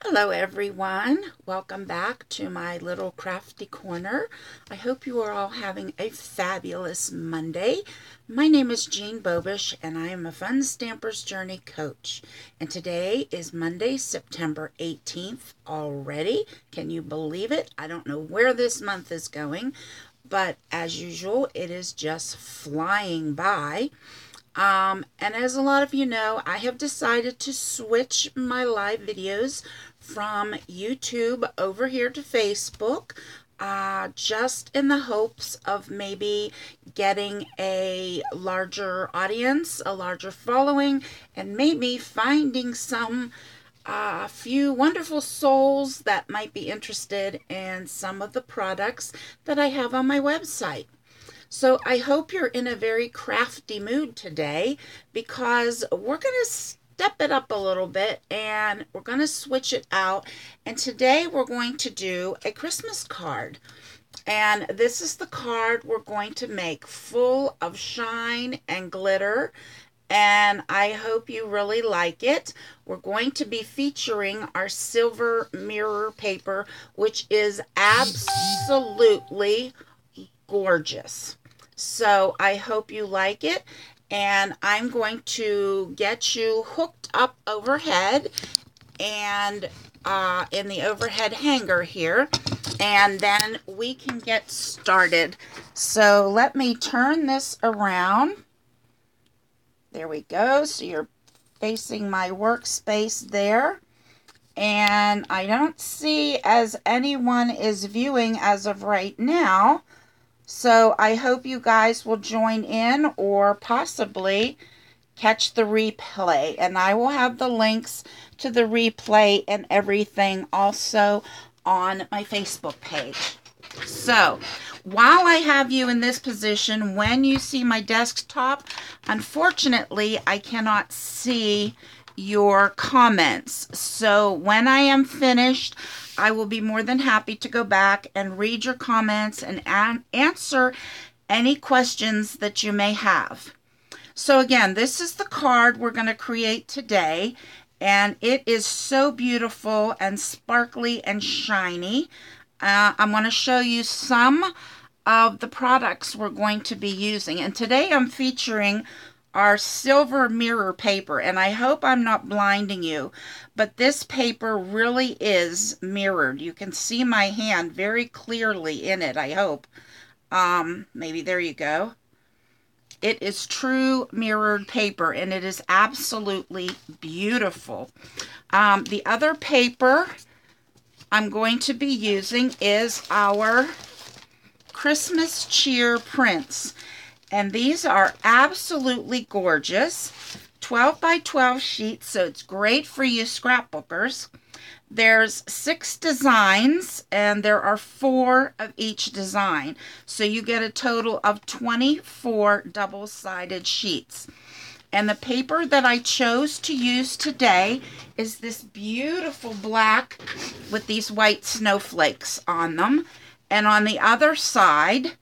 Hello everyone, welcome back to my little crafty corner. I hope you are all having a fabulous Monday. My name is Jeanne Bobish and I am a Fun Stamper's Journey coach. And today is Monday, September 18th already. Can you believe it? I don't know where this month is going, but as usual, it is just flying by. And as a lot of you know, I have decided to switch my live videos from YouTube over here to Facebook, just in the hopes of maybe getting a larger audience, a larger following, and maybe finding some few wonderful souls that might be interested in some of the products that I have on my website. So I hope you're in a very crafty mood today, because we're going to step it up a little bit and we're going to switch it out. And today we're going to do a Christmas card. And this is the card we're going to make, full of shine and glitter. And I hope you really like it. We're going to be featuring our silver mirror paper, which is absolutely gorgeous. So I hope you like it, and I'm going to get you hooked up overhead and in the overhead hanger here, and then we can get started. So let me turn this around. There we go. So you're facing my workspace there. And I don't see as anyone is viewing as of right now. So I hope you guys will join in or possibly catch the replay. And I will have the links to the replay and everything also on my Facebook page. So while I have you in this position, when you see my desktop, unfortunately, I cannot see your comments. So when I am finished, I will be more than happy to go back and read your comments and answer any questions that you may have. So again, this is the card we're going to create today, and it is so beautiful and sparkly and shiny. I'm going to show you some of the products we're going to be using, and today I'm featuring our silver mirror paper, and I hope I'm not blinding you, but this paper really is mirrored. You can see my hand very clearly in it, I hope. Maybe there you go. It is true mirrored paper, and it is absolutely beautiful. The other paper I'm going to be using is our Christmas cheer prints. And these are absolutely gorgeous. 12 by 12 sheets, so it's great for you scrapbookers. There's 6 designs, and there are 4 of each design. So you get a total of 24 double-sided sheets. And the paper that I chose to use today is this beautiful black with these white snowflakes on them. And on the other side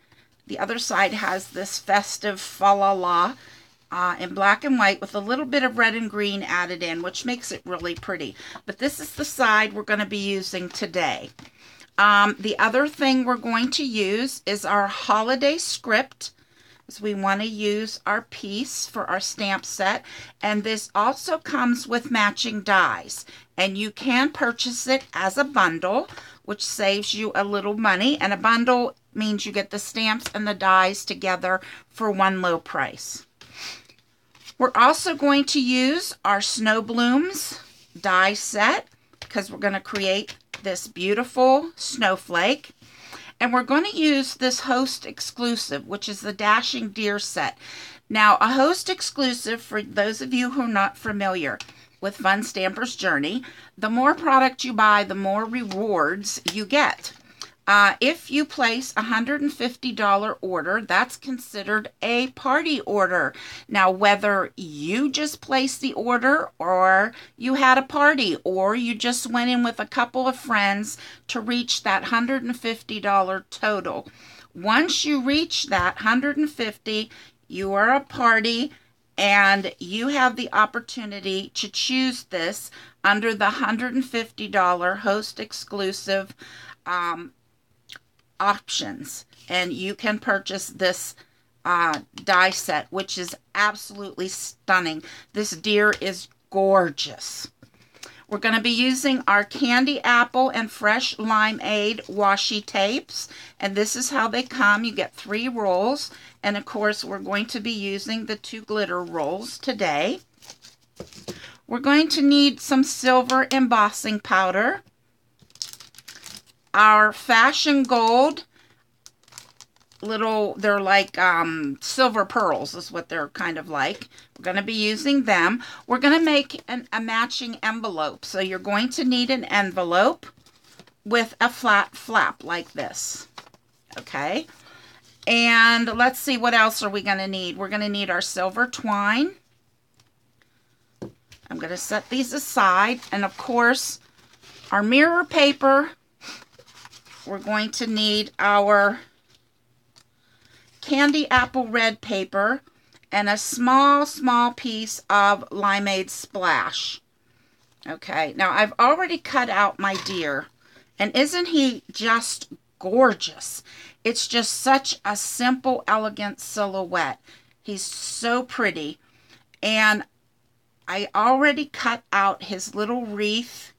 has this festive fa-la-la in black and white with a little bit of red and green added in, which makes it really pretty. But this is the side we're going to be using today. The other thing we're going to use is our holiday script, as we want to use our piece for our stamp set. And this also comes with matching dies. And you can purchase it as a bundle, which saves you a little money. And a bundle means you get the stamps and the dies together for one low price. We're also going to use our Snow Blooms die set, because we're going to create this beautiful snowflake. And we're going to use this Host exclusive, which is the Dashing Deer set. Now, a Host exclusive, for those of you who are not familiar with Fun Stamper's Journey, the more product you buy, the more rewards you get. If you place a $150 order, that's considered a party order. Now, whether you just placed the order, or you had a party, or you just went in with a couple of friends to reach that $150 total, once you reach that $150, you are a party, And you have the opportunity to choose this under the $150 host exclusive options. And you can purchase this die set, which is absolutely stunning. This deer is gorgeous. We're going to be using our candy apple and fresh limeade washi tapes, and this is how they come. You get 3 rolls, and of course we're going to be using the 2 glitter rolls today. We're going to need some silver embossing powder, our fashion gold little, they're like silver pearls is what they're kind of like. We're going to be using them. We're going to make a matching envelope. So you're going to need an envelope with a flat flap like this. Okay. And let's see, what else are we going to need? We're going to need our silver twine. I'm going to set these aside. And of course, our mirror paper. We're going to need our candy apple red paper and a small piece of limeade splash. Okay, now I've already cut out my deer, and isn't he just gorgeous? It's just such a simple, elegant silhouette. He's so pretty, and I already cut out his little wreath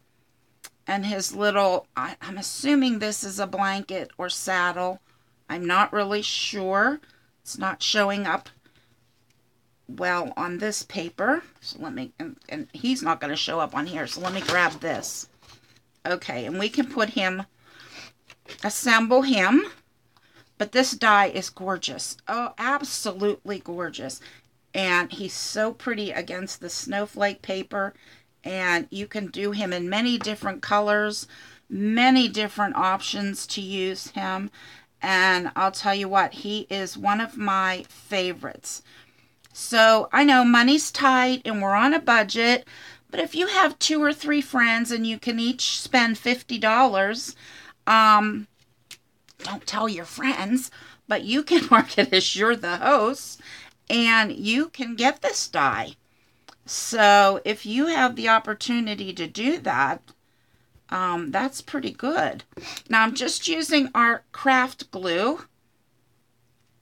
and his little, I'm assuming this is a blanket or saddle. I'm not really sure. It's not showing up well on this paper. So let me, and he's not going to show up on here. So let me grab this. Okay, and we can put him, assemble him. But this die is gorgeous. Oh, absolutely gorgeous. And he's so pretty against the snowflake paper. And you can do him in many different colors, many different options to use him. And I'll tell you what, he is one of my favorites. So I know money's tight and we're on a budget, but if you have 2 or 3 friends and you can each spend $50, don't tell your friends, but you can mark it as you're the host and you can get this die. So if you have the opportunity to do that, that's pretty good. Now I'm just using our craft glue,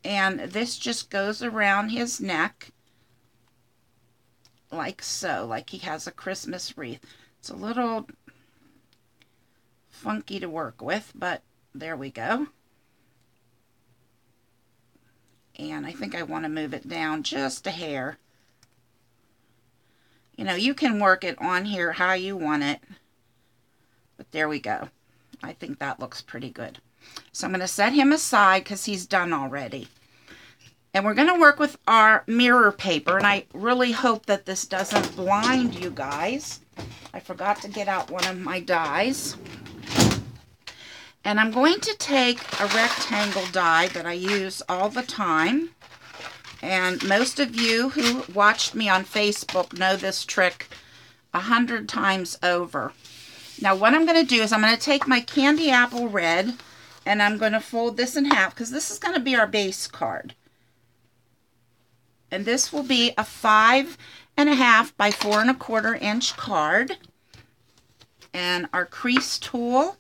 and this just goes around his neck like so, like he has a Christmas wreath. It's a little funky to work with, but there we go. And I think I want to move it down just a hair. You know, you can work it on here how you want it. But there we go. I think that looks pretty good. So I'm going to set him aside because he's done already. And we're going to work with our mirror paper. And I really hope that this doesn't blind you guys. I forgot to get out one of my dies. And I'm going to take a rectangle die that I use all the time. And most of you who watched me on Facebook know this trick 100 times over. Now what I'm going to do is I'm going to take my candy apple red and I'm going to fold this in half because this is going to be our base card. And this will be a 5.5 by 4.25 inch card. And our crease tool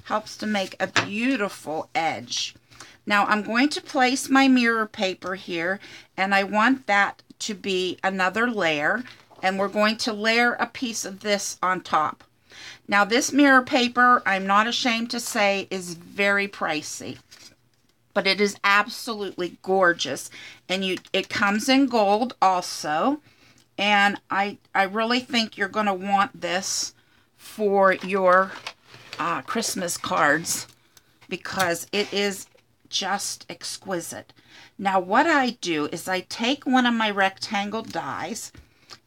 helps to make a beautiful edge. Now I'm going to place my mirror paper here, and I want that to be another layer, and we're going to layer a piece of this on top. Now this mirror paper, I'm not ashamed to say, is very pricey, but it is absolutely gorgeous, and it comes in gold also, and I really think you're going to want this for your Christmas cards because it is just exquisite. Now what I do is I take one of my rectangle dies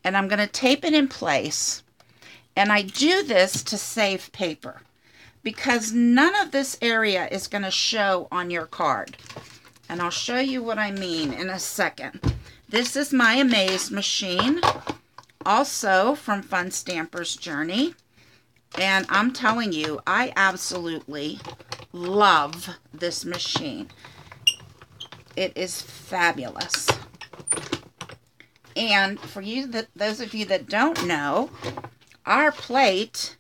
and I'm going to tape it in place, and I do this to save paper because none of this area is going to show on your card, and I'll show you what I mean in a second. This is my Amaze machine, also from Fun Stamper's Journey. And I'm telling you, I absolutely love this machine. It is fabulous. And for those of you that don't know, our plate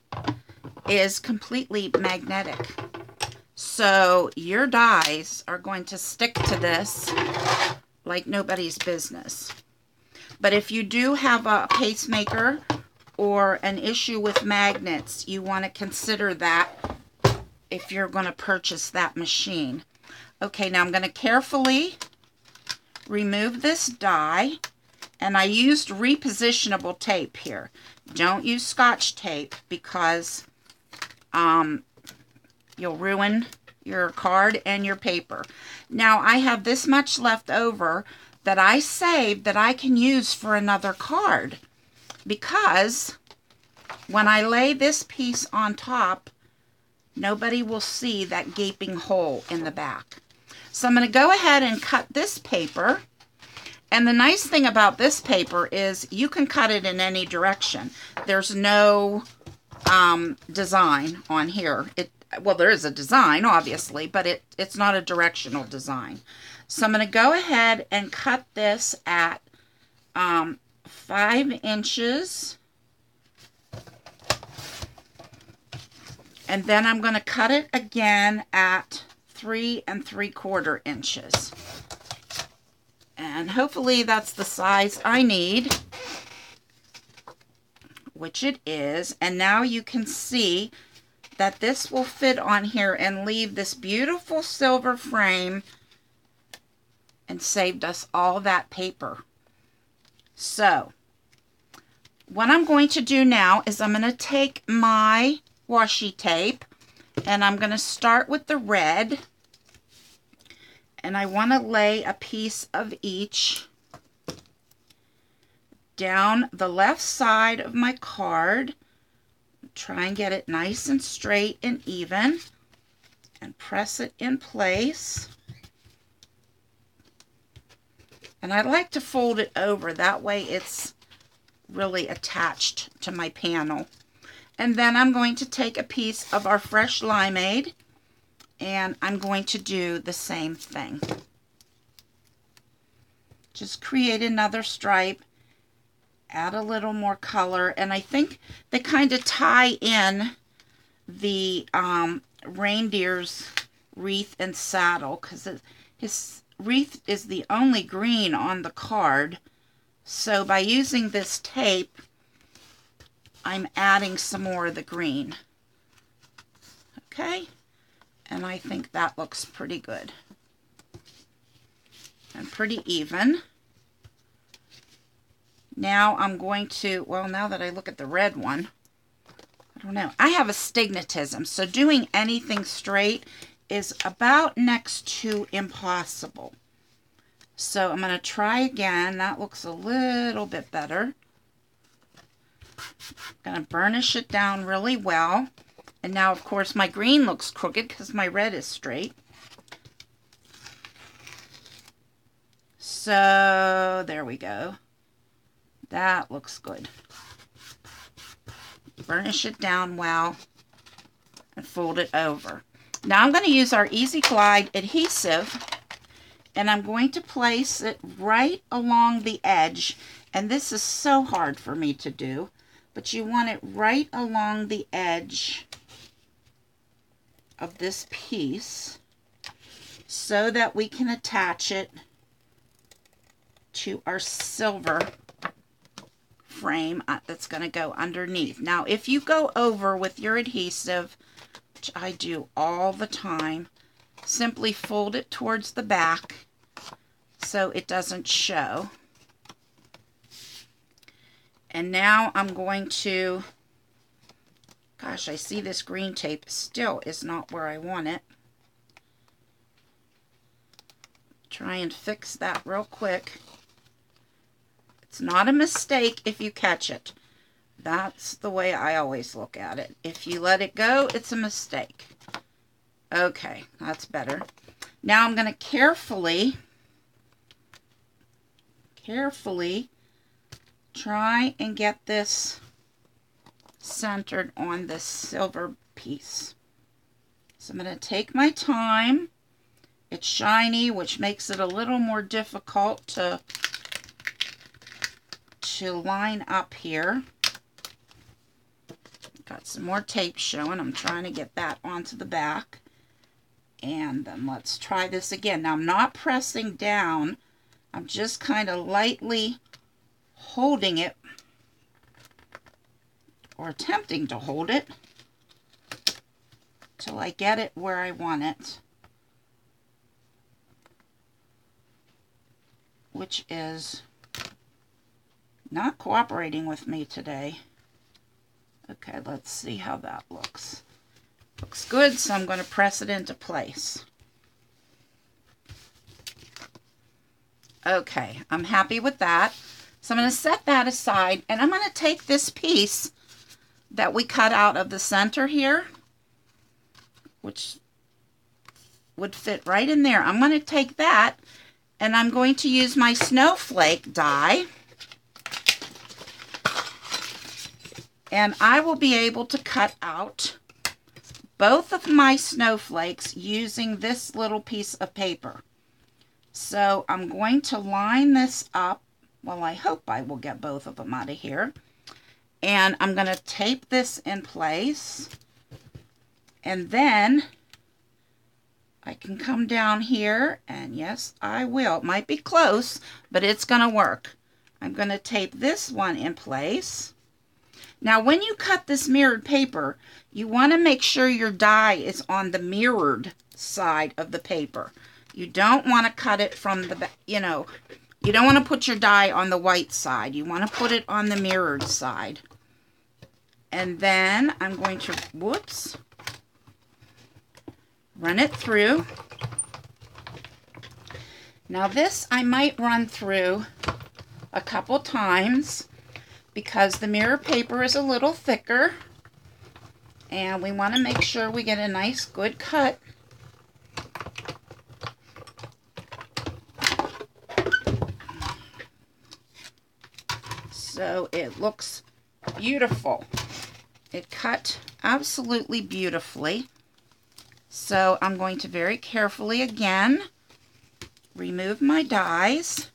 is completely magnetic. So your dies are going to stick to this like nobody's business. But if you do have a pacemaker or an issue with magnets, you want to consider that if you're going to purchase that machine. Okay, now I'm going to carefully remove this die, and I used repositionable tape here. Don't use Scotch tape because you'll ruin your card and your paper. Now I have this much left over that I saved that I can use for another card, because when I lay this piece on top, nobody will see that gaping hole in the back. So I'm going to go ahead and cut this paper. And the nice thing about this paper is you can cut it in any direction. There's no design on here. Well, there is a design, obviously, but it's not a directional design. So I'm going to go ahead and cut this at 5 inches. And then I'm going to cut it again at 3 3/4 inches. And hopefully that's the size I need, which it is. And now you can see that this will fit on here and leave this beautiful silver frame and saved us all that paper. So what I'm going to do now is I'm going to take my washi tape and I'm going to start with the red. And I want to lay a piece of each down the left side of my card. Try and get it nice and straight and even. And press it in place. And I like to fold it over. That way it's really attached to my panel. And then I'm going to take a piece of our fresh limeade. And I'm going to do the same thing. Just create another stripe, add a little more color, and I think they kind of tie in the reindeer's wreath and saddle, because his wreath is the only green on the card. So by using this tape, I'm adding some more of the green. Okay? And I think that looks pretty good and pretty even. Now I'm going to, well, now that I look at the red one, I don't know. I have astigmatism, so doing anything straight is about next to impossible. So I'm going to try again. That looks a little bit better. I'm going to burnish it down really well. And now, of course, my green looks crooked because my red is straight. So, there we go. That looks good. Burnish it down well and fold it over. Now I'm going to use our Easy Glide adhesive, and I'm going to place it right along the edge. And this is so hard for me to do, but you want it right along the edge of this piece so that we can attach it to our silver frame that's going to go underneath. Now, if you go over with your adhesive, which I do all the time, simply fold it towards the back so it doesn't show. And now I'm going to, gosh, I see this green tape still is not where I want it. Try and fix that real quick. It's not a mistake if you catch it. That's the way I always look at it. If you let it go, it's a mistake. Okay, that's better. Now I'm going to carefully try and get this centered on this silver piece. So I'm going to take my time. It's shiny, which makes it a little more difficult to to line up here. Got some more tape showing. I'm trying to get that onto the back. And then let's try this again. Now I'm not pressing down. I'm just kind of lightly holding it, or attempting to hold it, till I get it where I want it, which is not cooperating with me today. Okay, let's see how that looks. Looks good, so I'm going to press it into place. Okay, I'm happy with that. So I'm going to set that aside, and I'm going to take this piece that we cut out of the center here, which would fit right in there. I'm going to take that, and I'm going to use my Snowflake die, and I will be able to cut out both of my snowflakes using this little piece of paper. So I'm going to line this up. Well, I hope I will get both of them out of here. And I'm going to tape this in place. And then I can come down here, and yes, I will. It might be close, but it's going to work. I'm going to tape this one in place. Now, when you cut this mirrored paper, you want to make sure your die is on the mirrored side of the paper. You don't want to cut it from the, you don't want to put your die on the white side. You want to put it on the mirrored side. And then I'm going to, run it through. Now this I might run through a couple times, because the mirror paper is a little thicker, and we want to make sure we get a nice good cut. So it looks beautiful. It cut absolutely beautifully. So I'm going to very carefully again remove my dies,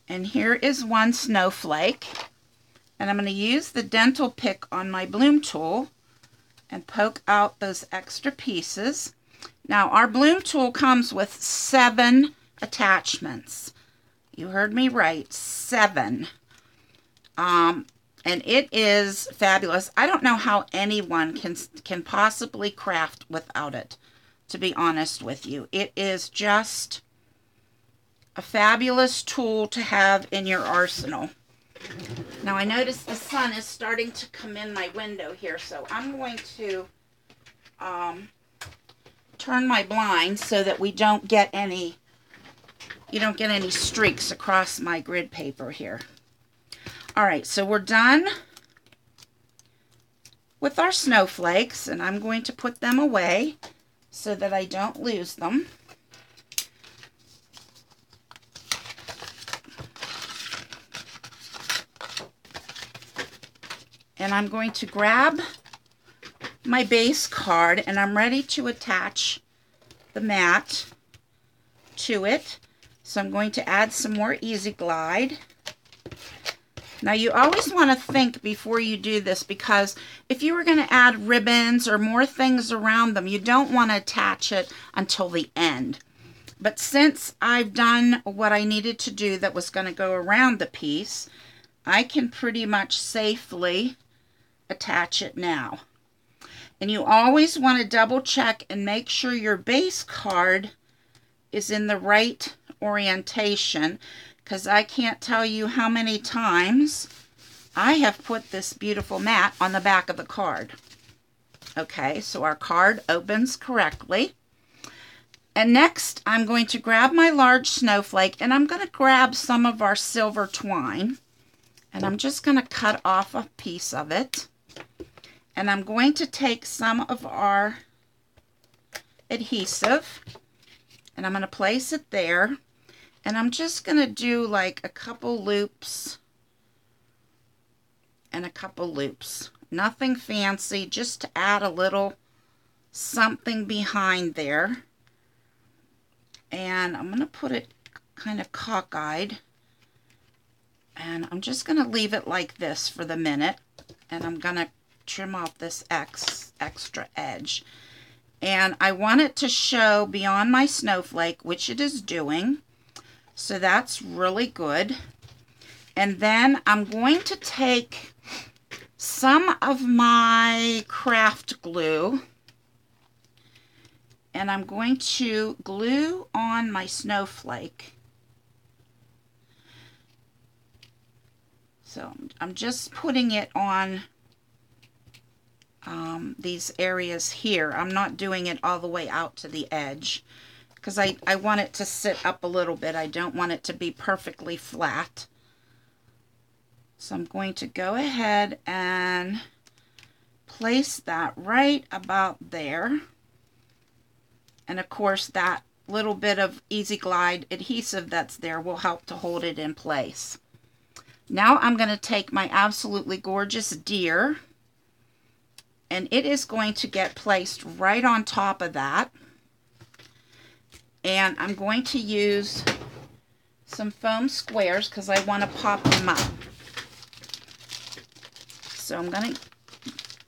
and here is one snowflake. And I'm going to use the dental pick on my bloom tool and poke out those extra pieces. Now, our bloom tool comes with 7 attachments. You heard me right, 7. And it is fabulous. I don't know how anyone can possibly craft without it, to be honest with you. It is just a fabulous tool to have in your arsenal. Now, I notice the sun is starting to come in my window here, so I'm going to turn my blinds so that we don't get any, streaks across my grid paper here. All right, so we're done with our snowflakes, and I'm going to put them away so that I don't lose them. And I'm going to grab my base card, and I'm ready to attach the mat to it. So I'm going to add some more Easy Glide. Now, you always want to think before you do this, because if you were going to add ribbons or more things around them, you don't want to attach it until the end. But since I've done what I needed to do that was going to go around the piece, I can pretty much safely attach it now. And you always want to double check and make sure your base card is in the right orientation, because I can't tell you how many times I have put this beautiful mat on the back of the card. Okay, so our card opens correctly. And next, I'm going to grab my large snowflake, and I'm going to grab some of our silver twine, and I'm just going to cut off a piece of it. And I'm going to take some of our adhesive, and I'm going to place it there. And I'm just going to do like a couple loops and a couple loops. Nothing fancy, just to add a little something behind there. And I'm going to put it kind of cockeyed. And I'm just going to leave it like this for the minute. And I'm going to trim off this extra edge. And I want it to show beyond my snowflake, which it is doing. So that's really good. And then I'm going to take some of my craft glue and I'm going to glue on my snowflake. So I'm just putting it on these areas here. I'm not doing it all the way out to the edge because I want it to sit up a little bit. I don't want it to be perfectly flat. So I'm going to go ahead and place that right about there. And of course that little bit of Easy Glide adhesive that's there will help to hold it in place. Now I'm going to take my absolutely gorgeous deer and it is going to get placed right on top of that. And I'm going to use some foam squares because I want to pop them up. So I'm going to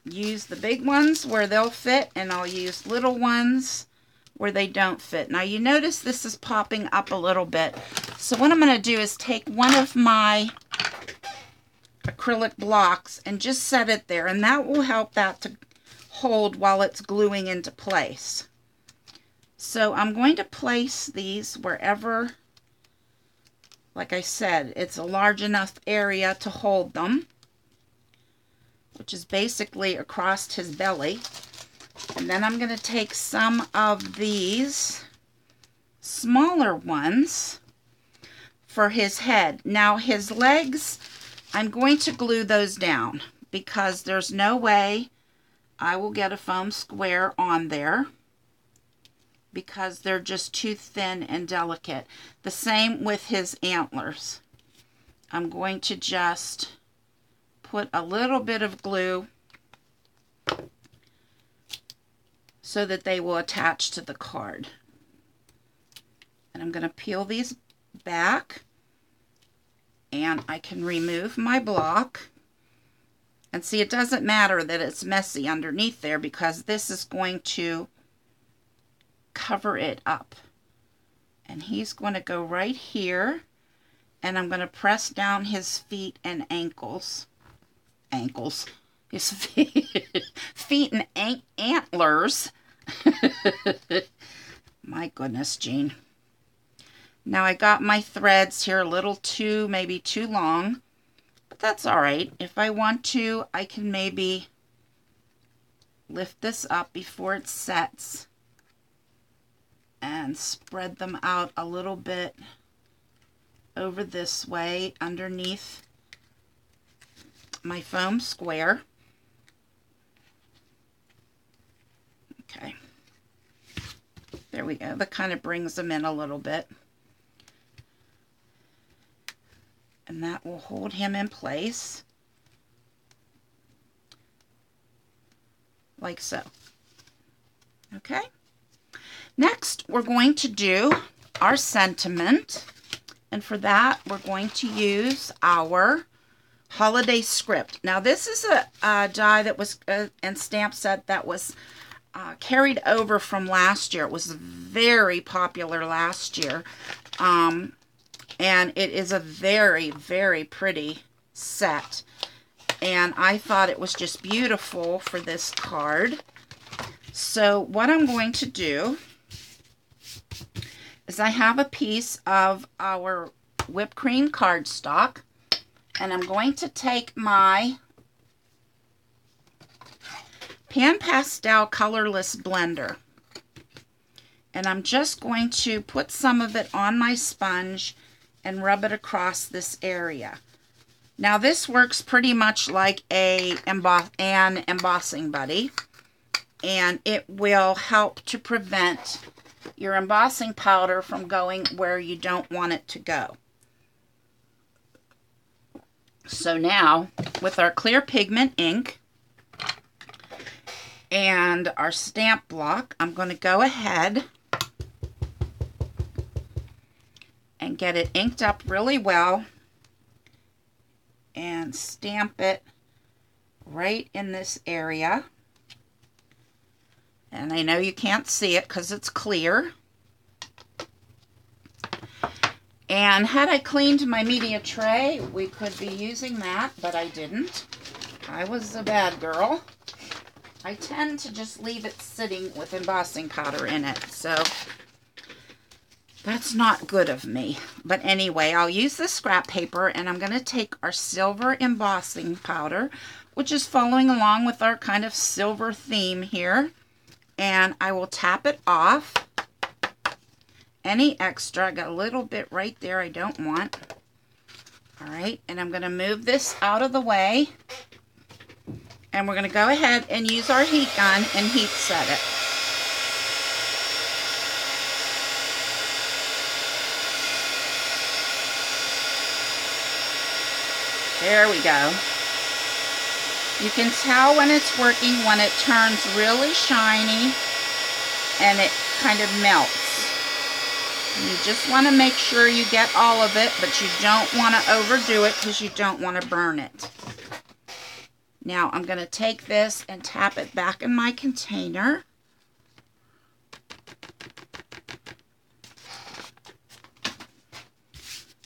use the big ones where they'll fit and I'll use little ones where they don't fit. Now you notice this is popping up a little bit. So what I'm going to do is take one of my acrylic blocks and just set it there, and that will help that to hold while it's gluing into place. So I'm going to place these wherever, like I said, it's a large enough area to hold them, which is basically across his belly. And then I'm going to take some of these smaller ones for his head. Now his legs, I'm going to glue those down because there's no way I will get a foam square on there because they're just too thin and delicate. The same with his antlers. I'm going to just put a little bit of glue so that they will attach to the card. And I'm going to peel these back and I can remove my block. And see, it doesn't matter that it's messy underneath there because this is going to cover it up. And he's going to go right here and I'm going to press down his feet and ankles. His feet and antlers. My goodness, Jeanne. Now I got my threads here a little too, maybe too long, but that's all right. If I want to, I can maybe lift this up before it sets and spread them out a little bit over this way underneath my foam square. Okay, there we go. That kind of brings them in a little bit. And that will hold him in place. Like so. Okay. Next, we're going to do our sentiment. And for that, we're going to use our holiday script. Now, this is a die that was, and stamp set that was carried over from last year. It was very popular last year. And it is a very, very pretty set. And I thought it was just beautiful for this card. So what I'm going to do is I have a piece of our whipped cream cardstock. And I'm going to take my Pan Pastel colorless blender. And I'm just going to put some of it on my sponge and rub it across this area. Now this works pretty much like an embossing buddy, and it will help to prevent your embossing powder from going where you don't want it to go. So now with our clear pigment ink and our stamp block, I'm going to go ahead and get it inked up really well and stamp it right in this area. And I know you can't see it because it's clear. And had I cleaned my media tray, we could be using that, but I didn't. I was a bad girl. I tend to just leave it sitting with embossing powder in it, so that's not good of me. But anyway, I'll use this scrap paper, and I'm going to take our silver embossing powder, which is following along with our kind of silver theme here, and I will tap it off. Any extra, I got a little bit right there I don't want. All right, and I'm going to move this out of the way. And we're going to go ahead and use our heat gun and heat set it. There we go. You can tell when it's working when it turns really shiny and it kind of melts. You just want to make sure you get all of it, but you don't want to overdo it because you don't want to burn it. Now I'm going to take this and tap it back in my container.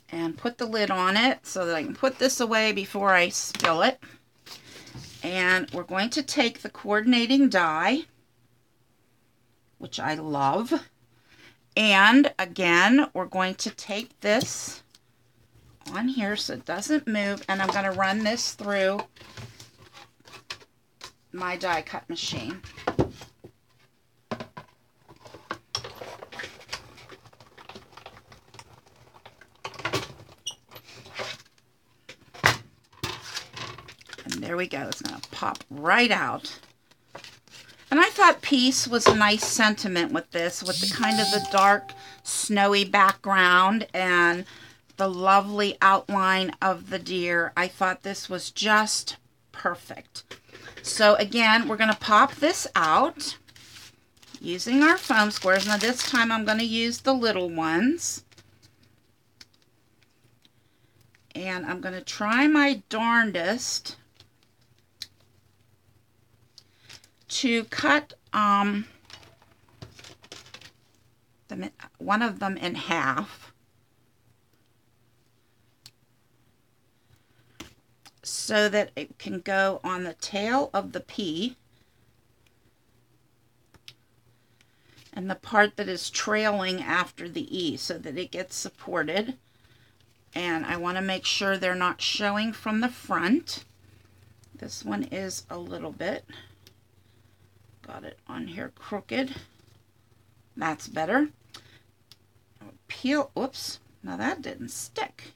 And put the lid on it so that I can put this away before I spill it. And we're going to take the coordinating die, which I love. And again, we're going to take this on here so it doesn't move, and I'm going to run this through my die cut machine. And there we go. It's going to pop right out. And I thought peace was a nice sentiment with this, with the kind of the dark, snowy background and the lovely outline of the deer. I thought this was just perfect. So again, we're going to pop this out using our foam squares. Now this time I'm going to use the little ones. And I'm going to try my darndest to cut one of them in half so that it can go on the tail of the pea, and the part that is trailing after the E so that it gets supported. And I want to make sure they're not showing from the front. This one is a little bit. Got it on here crooked. That's better. Peel. Oops. Now that didn't stick.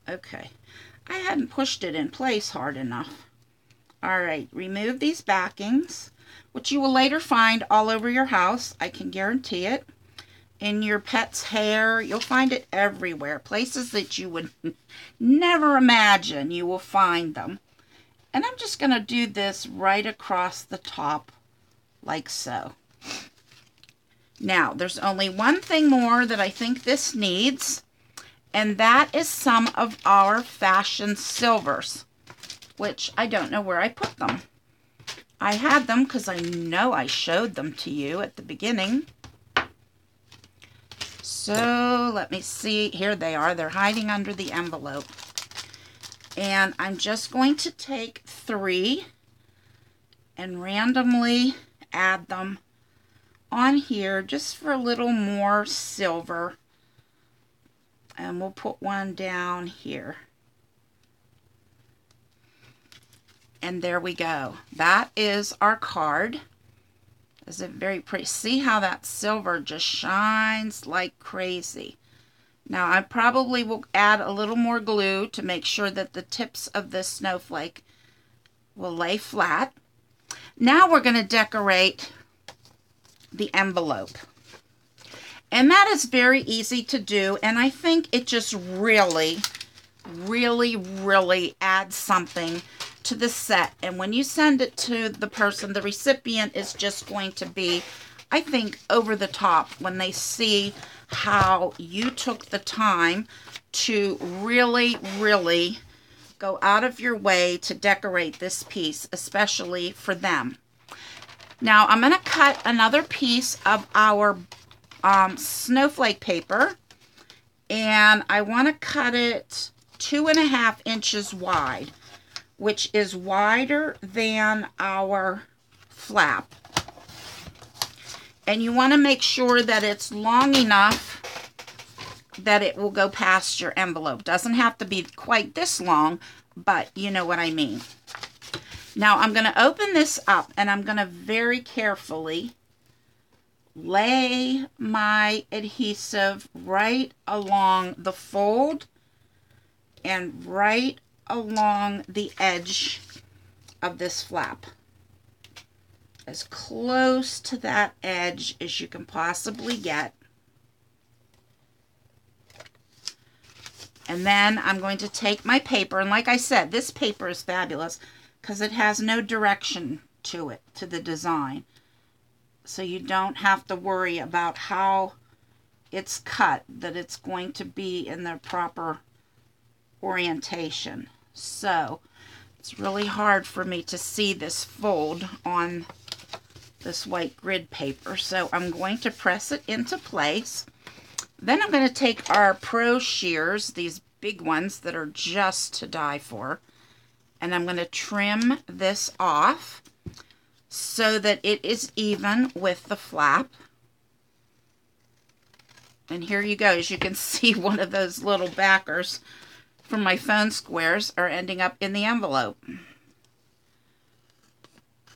Okay. I hadn't pushed it in place hard enough. Alright. Remove these backings, which you will later find all over your house. I can guarantee it. In your pet's hair. You'll find it everywhere. Places that you would never imagine you will find them. And I'm just going to do this right across the top, like so. Now, there's only one thing more that I think this needs, and that is some of our fashion silvers, which I don't know where I put them. I had them because I know I showed them to you at the beginning. So, let me see. Here they are. They're hiding under the envelope. And I'm just going to take 3 and randomly add them on here just for a little more silver. And we'll put one down here. And there we go. That is our card. Is it very pretty? See how that silver just shines like crazy. Now, I probably will add a little more glue to make sure that the tips of this snowflake will lay flat. Now we're going to decorate the envelope. And that is very easy to do, and I think it just really, really, really adds something to the set. And when you send it to the person, the recipient is just going to be, I think, over the top when they see how you took the time to really, really go out of your way to decorate this piece, especially for them. Now I'm going to cut another piece of our snowflake paper, and I want to cut it 2.5 inches wide, which is wider than our flap. And you want to make sure that it's long enough that it will go past your envelope. Doesn't have to be quite this long, but you know what I mean. Now I'm going to open this up, and I'm going to very carefully lay my adhesive right along the fold and right along the edge of this flap, as close to that edge as you can possibly get. And then I'm going to take my paper, and like I said, this paper is fabulous because it has no direction to it, to the design. So you don't have to worry about how it's cut, that it's going to be in the proper orientation. So it's really hard for me to see this fold on this white grid paper. So I'm going to press it into place. Then I'm going to take our Pro shears, these big ones that are just to die for, and I'm going to trim this off so that it is even with the flap. And here you go. As you can see, one of those little backers from my phone squares are ending up in the envelope.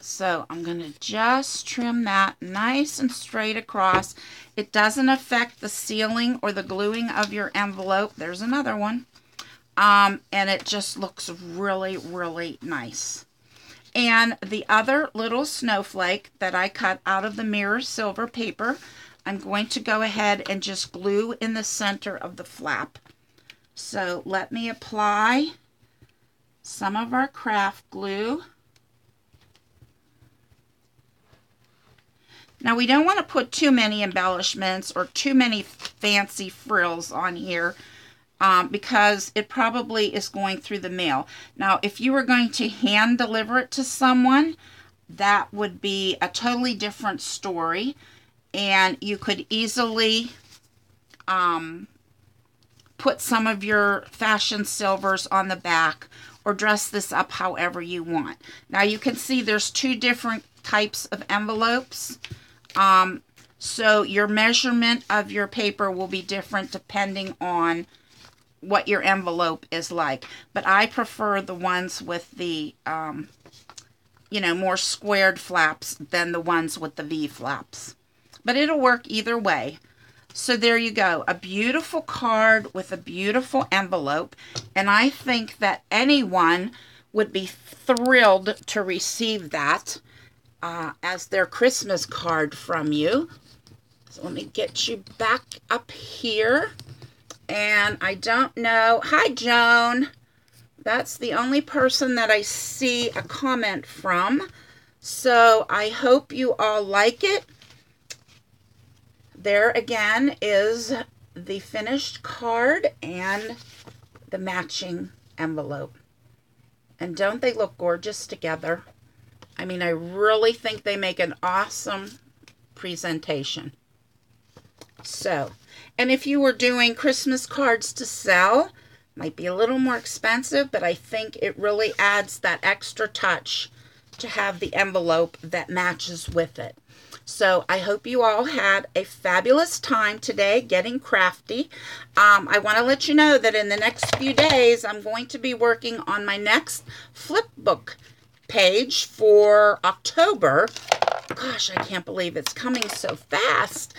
So I'm going to just trim that nice and straight across. It doesn't affect the sealing or the gluing of your envelope. There's another one. And it just looks really, really nice. And the other little snowflake that I cut out of the mirror silver paper, I'm going to go ahead and just glue in the center of the flap. So let me apply some of our craft glue. Now we don't want to put too many embellishments or too many fancy frills on here because it probably is going through the mail. Now if you were going to hand deliver it to someone, that would be a totally different story, and you could easily put some of your fashion silvers on the back or dress this up however you want. Now you can see there's two different types of envelopes. So your measurement of your paper will be different depending on what your envelope is like. But I prefer the ones with the, more squared flaps than the ones with the V flaps. But it'll work either way. So there you go. A beautiful card with a beautiful envelope. And I think that anyone would be thrilled to receive that as their Christmas card from you. So let me get you back up here. And I don't know. Hi, Joan. That's the only person that I see a comment from. So I hope you all like it. There again is the finished card and the matching envelope. And don't they look gorgeous together? I mean, I really think they make an awesome presentation. So, and if you were doing Christmas cards to sell, might be a little more expensive, but I think it really adds that extra touch to have the envelope that matches with it. So I hope you all had a fabulous time today getting crafty. I want to let you know that in the next few days, I'm going to be working on my next flip book page for October. Gosh, I can't believe it's coming so fast.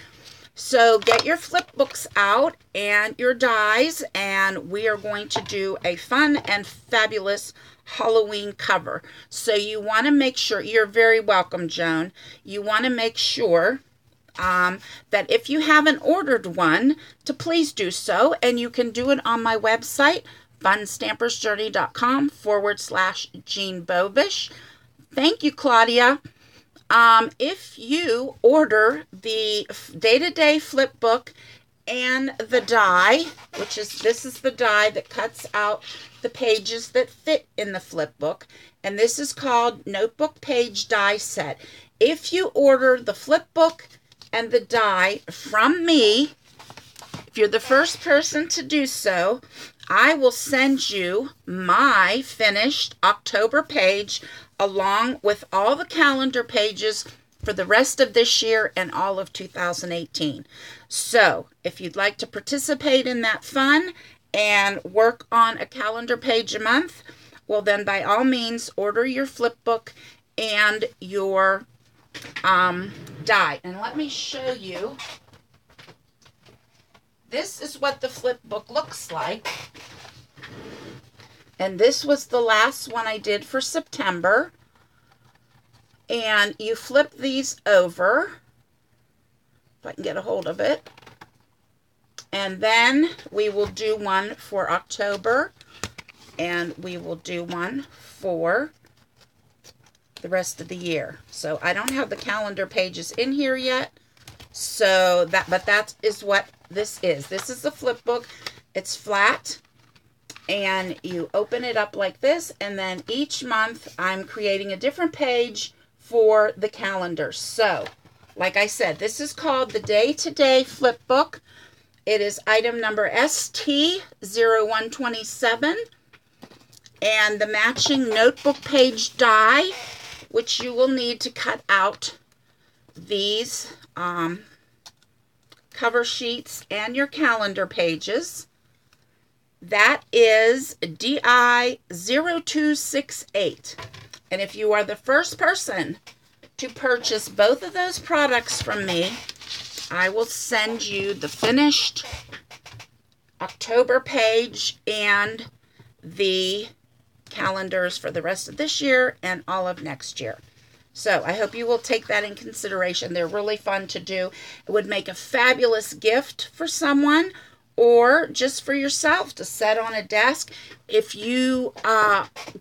So get your flip books out and your dies, and we are going to do a fun and fabulous Halloween cover. So you want to make sure, you're very welcome, Joan. You want to make sure that if you haven't ordered one, to please do so, and you can do it on my website, funstampersjourney.com/Jeanne Bobish. Thank you, Claudia. If you order the day-to-day flip book and the die, this is the die that cuts out the pages that fit in the flip book. And this is called Notebook Page Die Set. If you order the flip book and the die from me, if you're the first person to do so, I will send you my finished October page along with all the calendar pages for the rest of this year and all of 2018. So if you'd like to participate in that fun and work on a calendar page a month, well then by all means order your flip book and your die. And let me show you. This is what the flip book looks like. And this was the last one I did for September. And you flip these over, if I can get a hold of it. And then we will do one for October. And we will do one for the rest of the year. So I don't have the calendar pages in here yet. So but that is what this is. This is the flip book. It's flat. And you open it up like this. And then each month I'm creating a different page for the calendar. So, like I said, this is called the Day-to-Day Flip Book. It is item number ST0127. And the matching notebook page die, which you will need to cut out these cover sheets and your calendar pages. That is DI0268. And if you are the first person to purchase both of those products from me, I will send you the finished October page and the calendars for the rest of this year and all of next year. So I hope you will take that in consideration. They're really fun to do. It would make a fabulous gift for someone or just for yourself to set on a desk. If you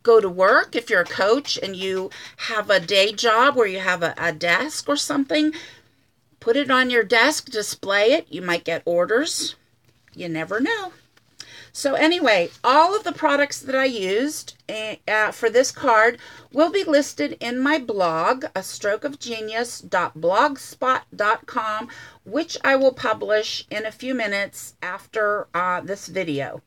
go to work, if you're a coach and you have a day job where you have a desk or something, put it on your desk, display it. You might get orders. You never know. So anyway, all of the products that I used for this card will be listed in my blog, astrokeofgenius.blogspot.com, which I will publish in a few minutes after this video.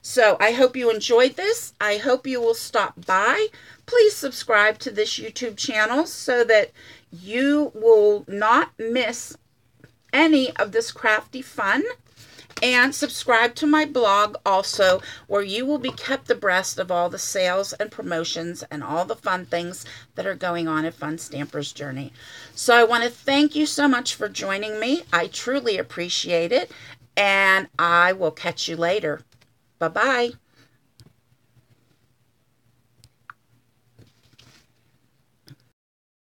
So I hope you enjoyed this. I hope you will stop by. Please subscribe to this YouTube channel so that you will not miss any of this crafty fun. And subscribe to my blog also, where you will be kept abreast of all the sales and promotions and all the fun things that are going on at Fun Stamper's Journey. So I want to thank you so much for joining me. I truly appreciate it. And I will catch you later. Bye-bye.